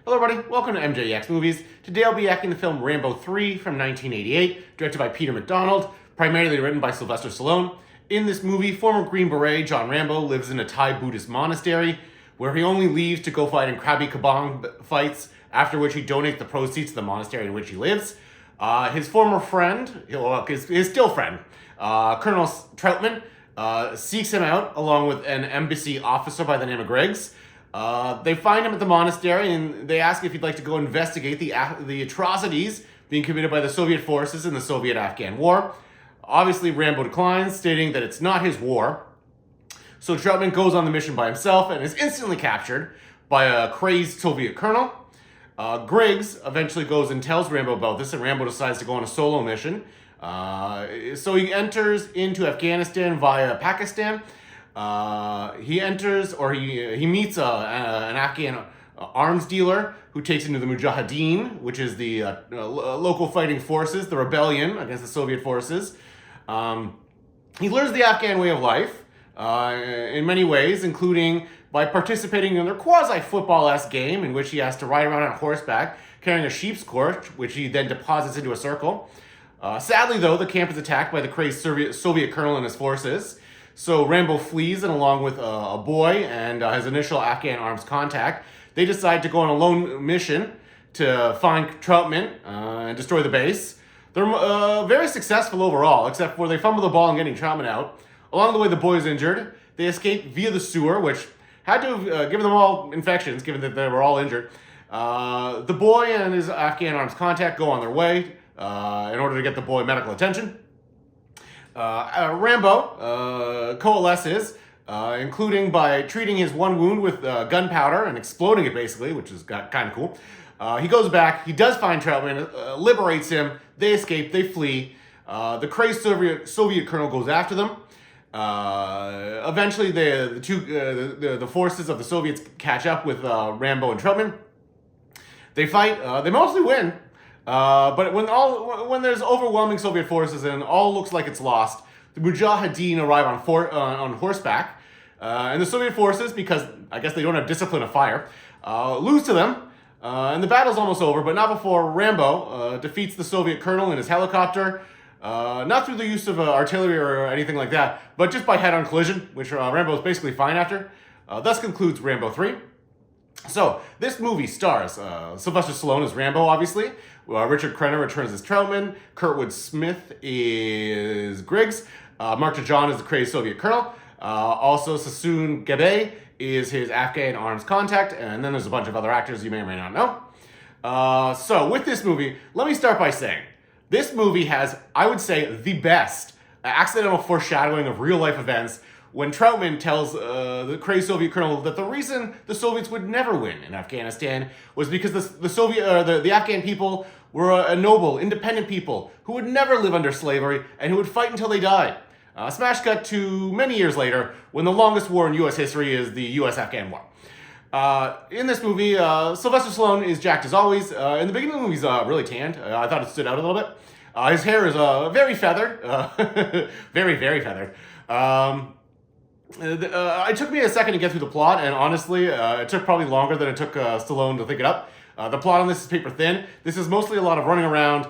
Hello everybody, welcome to MJX Movies. Today I'll be acting the film Rambo III from 1988, directed by Peter MacDonald, primarily written by Sylvester Stallone. In this movie, former Green Beret John Rambo lives in a Thai Buddhist monastery, where he only leaves to go fight in Krabi Kabong fights, after which he donates the proceeds to the monastery in which he lives. His former friend, his still friend, Colonel Troutman, seeks him out along with an embassy officer by the name of Griggs. They find him at the monastery and they ask if he'd like to go investigate the atrocities being committed by the Soviet forces in the Soviet-Afghan War. Obviously, Rambo declines, stating that it's not his war. So Troutman goes on the mission by himself and is instantly captured by a crazed Soviet colonel. Griggs eventually goes and tells Rambo about this, and Rambo decides to go on a solo mission. So he enters into Afghanistan via Pakistan. He meets an Afghan arms dealer who takes him to the Mujahideen, which is the local fighting forces, the rebellion against the Soviet forces. He learns the Afghan way of life in many ways, including by participating in their quasi-football-esque game in which he has to ride around on horseback carrying a sheep's corpse, which he then deposits into a circle. Sadly, though, the camp is attacked by the crazed Soviet colonel and his forces. So Rambo flees, and along with a boy and his initial Afghan arms contact, they decide to go on a lone mission to find Troutman and destroy the base. They're very successful overall, except for they fumble the ball in getting Troutman out. Along the way, the boy is injured. They escape via the sewer, which had to have given them all infections, given that they were all injured. The boy and his Afghan arms contact go on their way in order to get the boy medical attention. Rambo coalesces, including by treating his one wound with gunpowder and exploding it, basically, which is kind of cool. He goes back, he does find Troutman, liberates him, they escape, they flee. The crazed Soviet colonel goes after them. Eventually, the forces of the Soviets catch up with Rambo and Troutman. They fight, they mostly win. But when there's overwhelming Soviet forces and all looks like it's lost, the Mujahideen arrive on horseback, and the Soviet forces, because I guess they don't have discipline of fire, lose to them, and the battle's almost over, but not before Rambo defeats the Soviet colonel in his helicopter, not through the use of artillery or anything like that, but just by head-on collision, which Rambo is basically fine after. Thus concludes Rambo III. So, this movie stars Sylvester Stallone as Rambo, obviously. Richard Crenna returns as Troutman. Kurtwood Smith is Griggs. Mark DeJohn is the crazed Soviet colonel. Also, Sassoon Gabe is his Afghan arms contact. And then there's a bunch of other actors you may or may not know. So, with this movie, let me start by saying, this movie has, I would say, the best accidental foreshadowing of real-life events when Troutman tells the crazed Soviet colonel that the reason the Soviets would never win in Afghanistan was because the Afghan people were a noble, independent people who would never live under slavery and who would fight until they died. Smash cut to many years later, when the longest war in U.S. history is the U.S.-Afghan War. In this movie, Sylvester Stallone is jacked as always. In the beginning of the movie, he's really tanned. I thought it stood out a little bit. His hair is very feathered. Very, very feathered. It took me a second to get through the plot, and honestly, it took probably longer than it took Stallone to think it up. The plot on this is paper thin. This is mostly a lot of running around,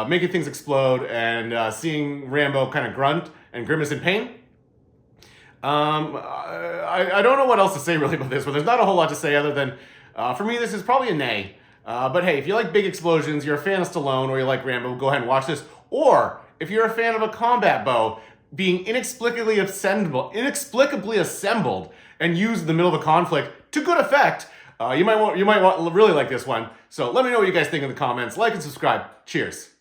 making things explode, and seeing Rambo kind of grunt and grimace in pain. I don't know what else to say really about this, but there's not a whole lot to say other than, for me, this is probably a nay. But hey, if you like big explosions, you're a fan of Stallone, or you like Rambo, go ahead and watch this. Or, if you're a fan of a combat bow being inexplicably assembled and used in the middle of a conflict to good effect, you might really like this one. So let me know what you guys think in the comments. Like and subscribe. Cheers.